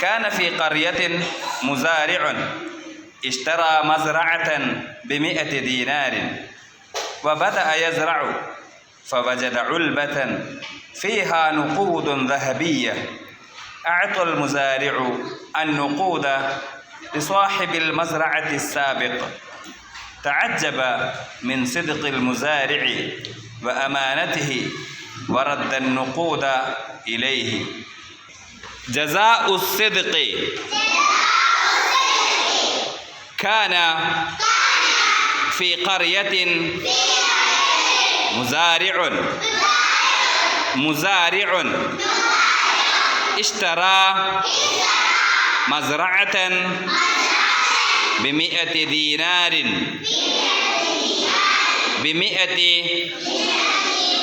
كان في قرية مزارع اشترى مزرعة ب100 دينار وبدأ يزرع فوجد علبة فيها نقود ذهبية. أعطى المزارع النقود لصاحب المزرعة السابق. تعجب من صدق المزارع وأمانته ورد النقود إليه. جزاء الصدق. كان في قرية مزارع اشترى مزرعة ب100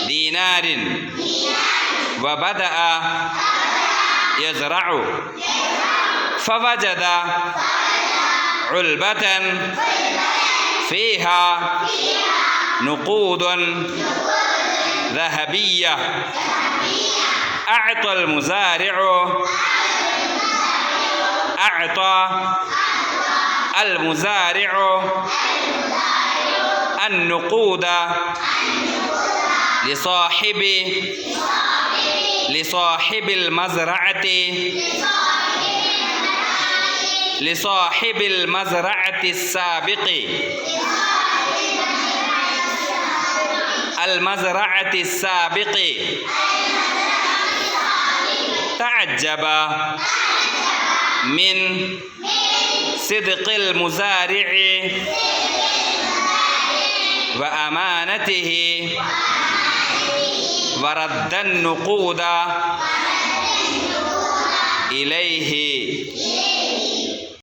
دينار وبدأ يزرع فوجد علبة فيها نقود ذهبية. أعطى المزارع النقود لصاحب المزرعة السابق. تعجب من صدق المزارع وأمانته ورد النقود إليه.